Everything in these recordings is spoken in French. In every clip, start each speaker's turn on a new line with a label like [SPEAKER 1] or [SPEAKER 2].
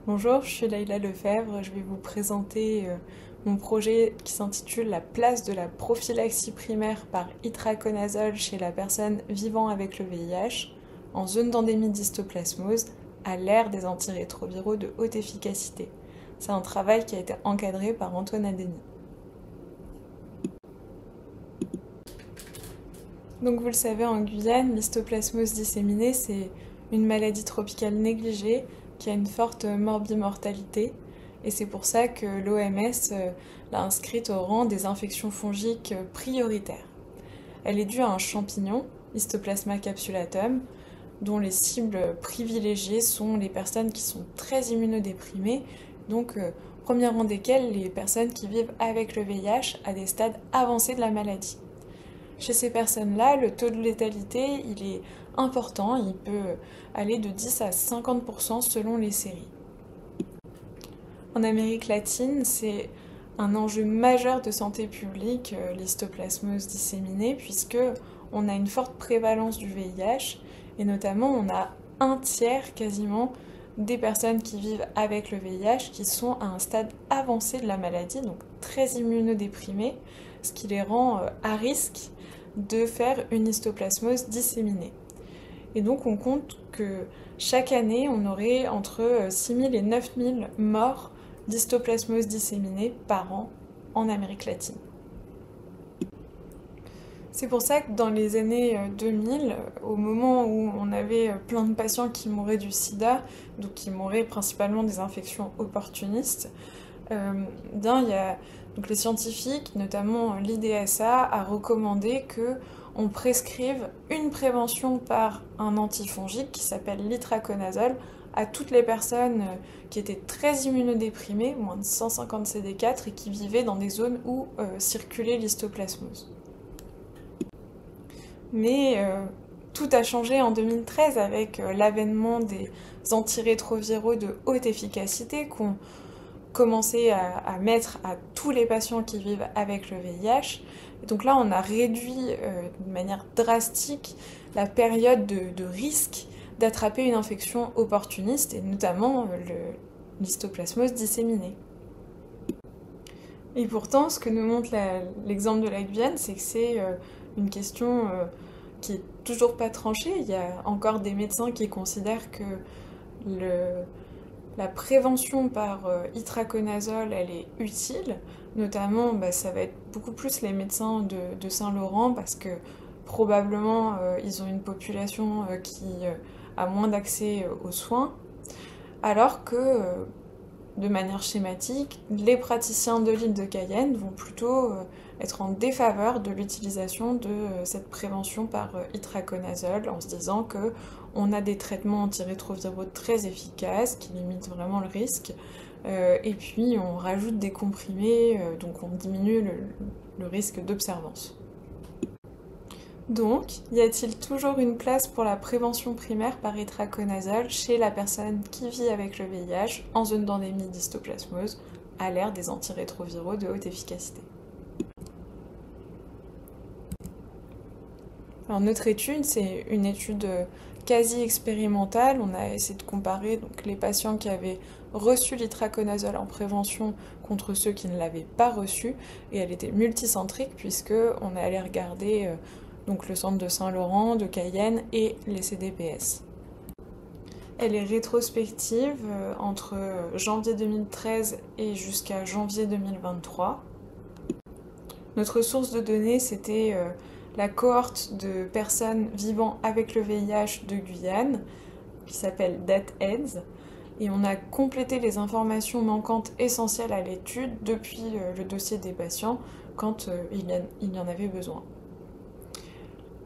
[SPEAKER 1] Bonjour, je suis Leïla Lefebvre. Je vais vous présenter mon projet qui s'intitule La place de la prophylaxie primaire par itraconazole chez la personne vivant avec le VIH en zone d'endémie d'histoplasmose à l'ère des antirétroviraux de haute efficacité. C'est un travail qui a été encadré par Antoine Adeni. Donc vous le savez, en Guyane, l'histoplasmose disséminée, c'est une maladie tropicale négligée qui a une forte morbimortalité. Et c'est pour ça que l'OMS l'a inscrite au rang des infections fongiques prioritaires. Elle est due à un champignon, Histoplasma capsulatum, dont les cibles privilégiées sont les personnes qui sont très immunodéprimées, donc au premier rang desquelles les personnes qui vivent avec le VIH à des stades avancés de la maladie. Chez ces personnes-là, le taux de létalité, il est important, il peut aller de 10 à 50% selon les séries. En Amérique latine, c'est un enjeu majeur de santé publique, l'histoplasmose disséminée, puisque on a une forte prévalence du VIH, et notamment on a un tiers quasiment des personnes qui vivent avec le VIH qui sont à un stade avancé de la maladie, donc très immunodéprimés, ce qui les rend à risque de faire une histoplasmose disséminée. Et donc on compte que chaque année, on aurait entre 6 000 et 9 000 morts d'histoplasmose disséminée par an en Amérique latine. C'est pour ça que dans les années 2000, au moment où on avait plein de patients qui mouraient du sida, donc qui mouraient principalement des infections opportunistes, il y a donc les scientifiques, notamment l'IDSA, a recommandé qu'on prescrive une prévention par un antifongique qui s'appelle l'itraconazole à toutes les personnes qui étaient très immunodéprimées, moins de 150 CD4, et qui vivaient dans des zones où circulait l'histoplasmose. Mais tout a changé en 2013 avec l'avènement des antirétroviraux de haute efficacité qu'on commencé à mettre à tous les patients qui vivent avec le VIH. Et donc là, on a réduit de manière drastique la période de risque d'attraper une infection opportuniste, et notamment l'histoplasmose disséminée. Et pourtant, ce que nous montre l'exemple de la Guyane, c'est que c'est une question qui est toujours pas tranchée. Il y a encore des médecins qui considèrent que la prévention par itraconazole, elle est utile. Notamment, ça va être beaucoup plus les médecins de Saint-Laurent parce que probablement ils ont une population qui a moins d'accès aux soins. Alors que, de manière schématique, les praticiens de l'île de Cayenne vont plutôt être en défaveur de l'utilisation de cette prévention par itraconazole en se disant que on a des traitements antirétroviraux très efficaces qui limitent vraiment le risque et puis on rajoute des comprimés donc on diminue le risque d'observance. Donc, y a-t-il toujours une place pour la prévention primaire par itraconazole chez la personne qui vit avec le VIH en zone d'endémie d'histoplasmose à l'ère des antirétroviraux de haute efficacité? Alors, notre étude, c'est une étude quasi expérimentale. On a essayé de comparer donc, les patients qui avaient reçu l'itraconazole en prévention contre ceux qui ne l'avaient pas reçu, et elle était multicentrique puisqu'on allait regarder donc le centre de Saint-Laurent, de Cayenne et les CDPS. Elle est rétrospective entre janvier 2013 et jusqu'à janvier 2023. Notre source de données, c'était la cohorte de personnes vivant avec le VIH de Guyane, qui s'appelle DATAIDS, et on a complété les informations manquantes essentielles à l'étude depuis le dossier des patients quand il y en avait besoin.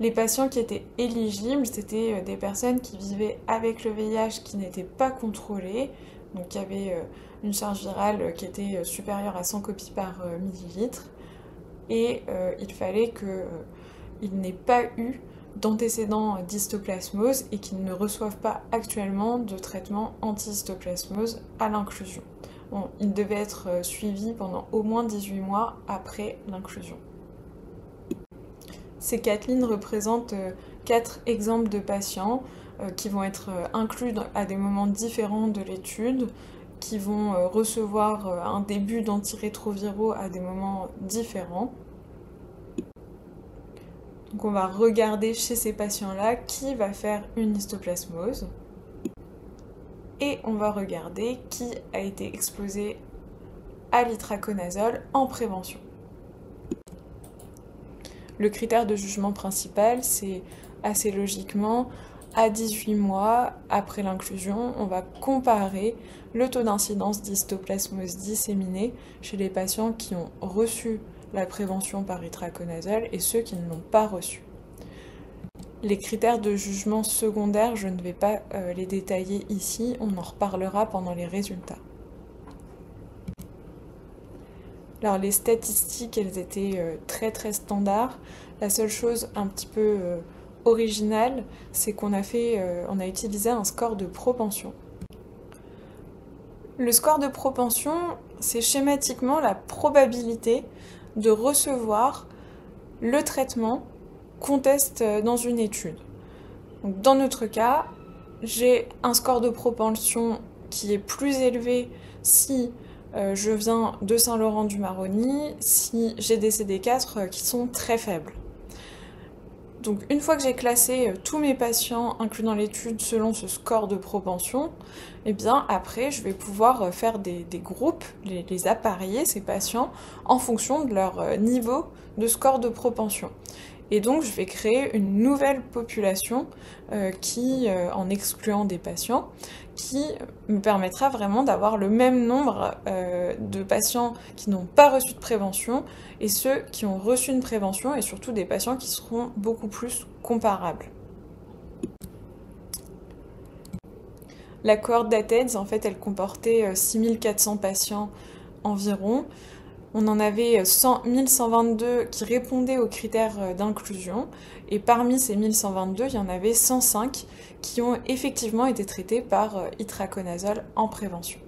[SPEAKER 1] Les patients qui étaient éligibles, c'était des personnes qui vivaient avec le VIH qui n'étaient pas contrôlées, donc il y avait une charge virale qui était supérieure à 100 copies par millilitre, et il fallait qu'ils n'aient pas eu d'antécédents d'histoplasmose et qu'ils ne reçoivent pas actuellement de traitement anti-histoplasmose à l'inclusion. Bon, ils devaient être suivis pendant au moins 18 mois après l'inclusion. Ces 4 lignes représentent 4 exemples de patients qui vont être inclus à des moments différents de l'étude qui vont recevoir un début d'antirétroviraux à des moments différents. Donc on va regarder chez ces patients-là qui va faire une histoplasmose. Et on va regarder qui a été exposé à l'itraconazole en prévention. Le critère de jugement principal, c'est assez logiquement, à 18 mois après l'inclusion, on va comparer le taux d'incidence d'histoplasmose disséminée chez les patients qui ont reçu la prévention par itraconazole et ceux qui ne l'ont pas reçu. Les critères de jugement secondaire, je ne vais pas les détailler ici, on en reparlera pendant les résultats. Alors les statistiques, elles étaient très standards. La seule chose un petit peu originale, c'est qu'on a utilisé un score de propension. Le score de propension, c'est schématiquement la probabilité de recevoir le traitement qu'on teste dans une étude. Donc, dans notre cas, j'ai un score de propension qui est plus élevé si je viens de Saint-Laurent-du-Maroni, si j'ai des CD4 qui sont très faibles. Donc une fois que j'ai classé tous mes patients inclus dans l'étude selon ce score de propension, eh bien après je vais pouvoir faire des groupes, les appareiller ces patients en fonction de leur niveau de score de propension. Et donc je vais créer une nouvelle population qui, en excluant des patients, qui me permettra vraiment d'avoir le même nombre de patients qui n'ont pas reçu de prévention et ceux qui ont reçu une prévention et surtout des patients qui seront beaucoup plus comparables. La cohorte d'ATEDS, en fait, elle comportait 6400 patients environ. On en avait 1122 qui répondaient aux critères d'inclusion et parmi ces 1122, il y en avait 105 qui ont effectivement été traités par itraconazole en prévention.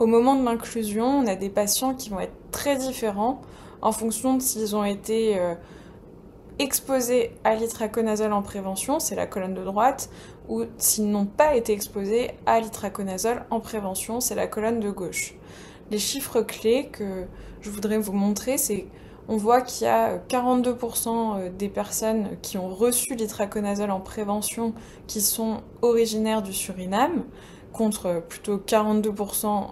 [SPEAKER 1] Au moment de l'inclusion, on a des patients qui vont être très différents en fonction de s'ils ont été exposés à l'itraconazole en prévention, c'est la colonne de droite, ou s'ils n'ont pas été exposés à l'itraconazole en prévention, c'est la colonne de gauche. Les chiffres clés que je voudrais vous montrer, c'est on voit qu'il y a 42% des personnes qui ont reçu l'itraconazole en prévention qui sont originaires du Suriname, contre plutôt 42%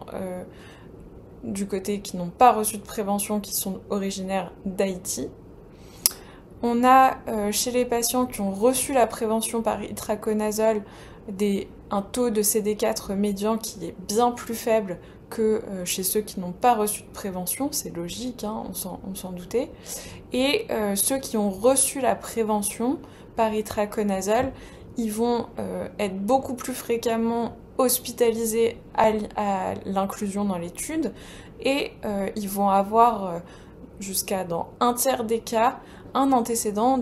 [SPEAKER 1] du côté qui n'ont pas reçu de prévention qui sont originaires d'Haïti. On a chez les patients qui ont reçu la prévention par itraconazole un taux de CD4 médian qui est bien plus faible que chez ceux qui n'ont pas reçu de prévention, c'est logique, hein, on s'en doutait. Et ceux qui ont reçu la prévention par itraconazole, ils vont être beaucoup plus fréquemment hospitalisés à l'inclusion dans l'étude et ils vont avoir jusqu'à dans un tiers des cas un antécédent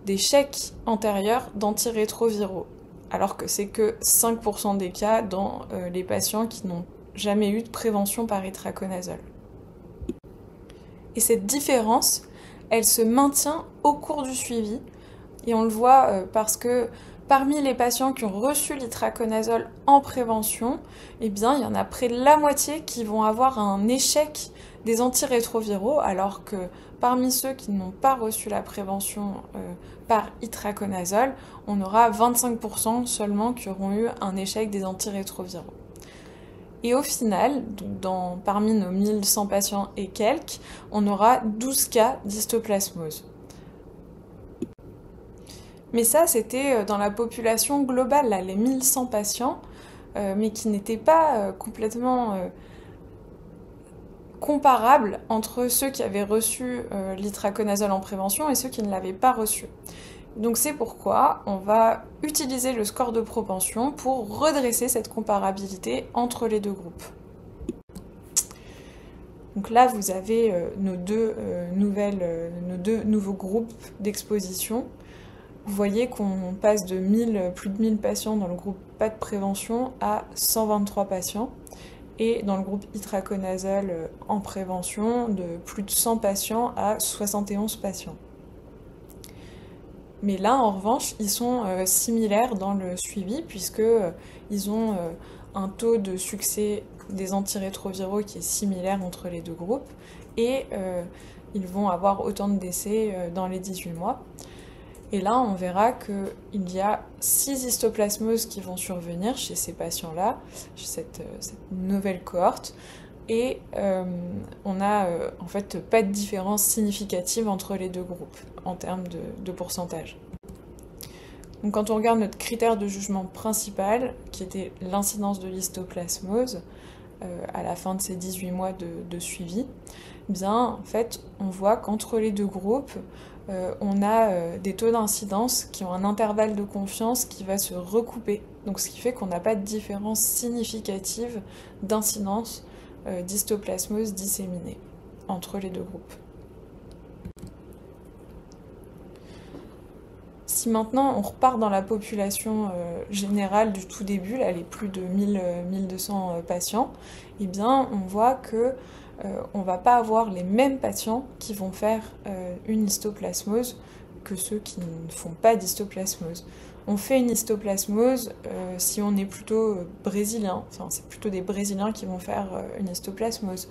[SPEAKER 1] d'échecs antérieurs d'antirétroviraux, alors que c'est que 5% des cas dans les patients qui n'ont jamais eu de prévention par itraconazole. Et cette différence, elle se maintient au cours du suivi, et on le voit parce que parmi les patients qui ont reçu l'itraconazole en prévention, eh bien, il y en a près de la moitié qui vont avoir un échec des antirétroviraux, alors que parmi ceux qui n'ont pas reçu la prévention par itraconazole, on aura 25% seulement qui auront eu un échec des antirétroviraux. Et au final, parmi nos 1100 patients et quelques, on aura 12 cas d'histoplasmose. Mais ça, c'était dans la population globale, là, les 1100 patients, mais qui n'étaient pas complètement comparables entre ceux qui avaient reçu l'itraconazole en prévention et ceux qui ne l'avaient pas reçu. Donc c'est pourquoi on va utiliser le score de propension pour redresser cette comparabilité entre les deux groupes. Donc là, vous avez nos deux nouveaux groupes d'exposition. Vous voyez qu'on passe de plus de 1000 patients dans le groupe pas de prévention à 123 patients. Et dans le groupe itraconazole en prévention, de plus de 100 patients à 71 patients. Mais là, en revanche, ils sont similaires dans le suivi, puisque ils ont un taux de succès des antirétroviraux qui est similaire entre les deux groupes, et ils vont avoir autant de décès dans les 18 mois. Et là, on verra qu'il y a 6 histoplasmoses qui vont survenir chez ces patients-là, chez cette nouvelle cohorte, et on n'a en fait pas de différence significative entre les deux groupes en termes de pourcentage. Donc quand on regarde notre critère de jugement principal, qui était l'incidence de l'histoplasmose, à la fin de ces 18 mois de suivi, eh bien en fait on voit qu'entre les deux groupes, on a des taux d'incidence qui ont un intervalle de confiance qui va se recouper. Donc ce qui fait qu'on n'a pas de différence significative d'incidence d'histoplasmose disséminée entre les deux groupes. Si maintenant on repart dans la population générale du tout début, là, les plus de 1200 patients, eh bien on voit que on ne va pas avoir les mêmes patients qui vont faire une histoplasmose que ceux qui ne font pas d'histoplasmose. On fait une histoplasmose si on est plutôt brésilien, enfin c'est plutôt des Brésiliens qui vont faire une histoplasmose.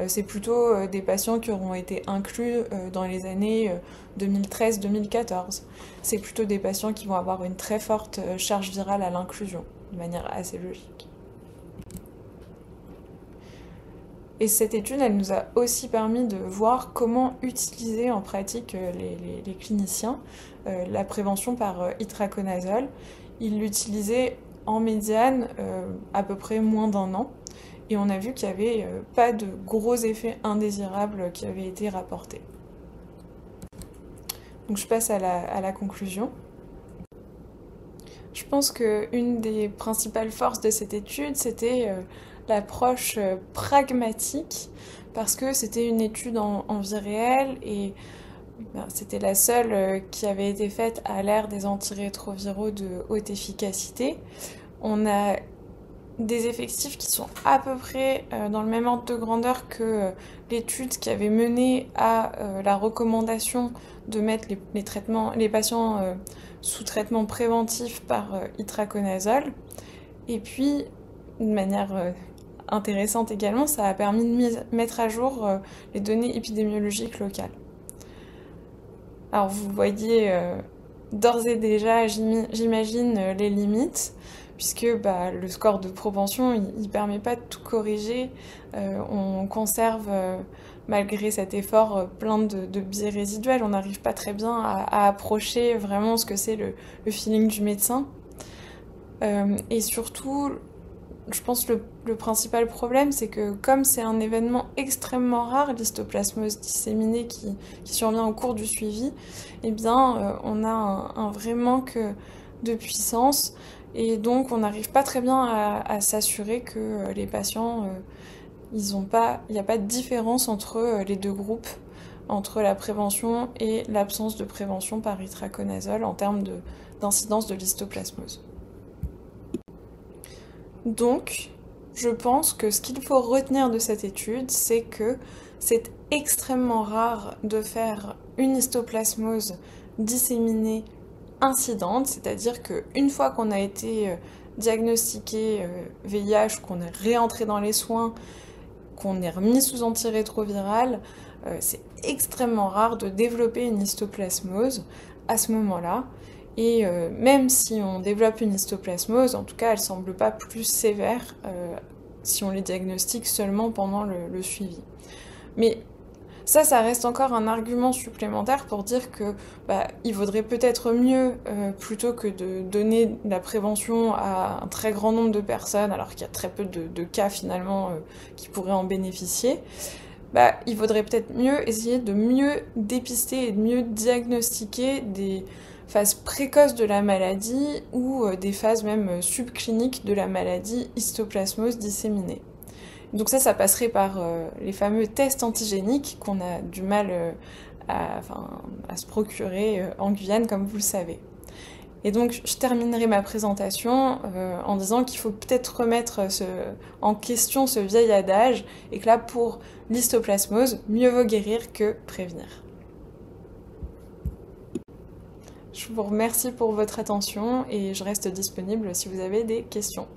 [SPEAKER 1] C'est plutôt des patients qui auront été inclus dans les années 2013-2014. C'est plutôt des patients qui vont avoir une très forte charge virale à l'inclusion, de manière assez logique. Et cette étude, elle nous a aussi permis de voir comment utiliser en pratique les cliniciens la prévention par itraconazole. Ils l'utilisaient en médiane à peu près moins d'1 an. Et on a vu qu'il n'y avait pas de gros effets indésirables qui avaient été rapportés. Donc je passe à la conclusion. Je pense qu'une des principales forces de cette étude, c'était l'approche pragmatique, parce que c'était une étude en vie réelle et c'était la seule qui avait été faite à l'ère des antirétroviraux de haute efficacité. On a des effectifs qui sont à peu près dans le même ordre de grandeur que l'étude qui avait mené à la recommandation de mettre les patients sous traitement préventif par itraconazole. Et puis, de manière intéressante également, ça a permis de mettre à jour les données épidémiologiques locales. Alors vous voyez d'ores et déjà, j'imagine, les limites, puisque le score de propension, il permet pas de tout corriger. On conserve, malgré cet effort, plein de biais résiduels. On n'arrive pas très bien à approcher vraiment ce que c'est le feeling du médecin. Et surtout, je pense que le principal problème, c'est que comme c'est un événement extrêmement rare, l'histoplasmose disséminée qui survient au cours du suivi, eh bien, on a un vrai manque de puissance. Et donc, on n'arrive pas très bien à s'assurer que les patients, il n'y a pas de différence entre les deux groupes, entre la prévention et l'absence de prévention par itraconazole en termes d'incidence de l'histoplasmose. Donc, je pense que ce qu'il faut retenir de cette étude, c'est que c'est extrêmement rare de faire une histoplasmose disséminée incidente, c'est-à-dire qu'une fois qu'on a été diagnostiqué VIH, qu'on est réentré dans les soins, qu'on est remis sous antirétroviral, c'est extrêmement rare de développer une histoplasmose à ce moment-là. Et même si on développe une histoplasmose, en tout cas, elle semble pas plus sévère si on les diagnostique seulement pendant le suivi. Mais ça reste encore un argument supplémentaire pour dire que il vaudrait peut-être mieux, plutôt que de donner la prévention à un très grand nombre de personnes, alors qu'il y a très peu de cas finalement qui pourraient en bénéficier, il vaudrait peut-être mieux essayer de mieux dépister et de mieux diagnostiquer des phases précoces de la maladie ou des phases même subcliniques de la maladie histoplasmose disséminée. Donc ça passerait par les fameux tests antigéniques qu'on a du mal à se procurer en Guyane, comme vous le savez. Et donc je terminerai ma présentation en disant qu'il faut peut-être remettre en question ce vieil adage, et que là, pour l'histoplasmose, mieux vaut guérir que prévenir. Je vous remercie pour votre attention et je reste disponible si vous avez des questions.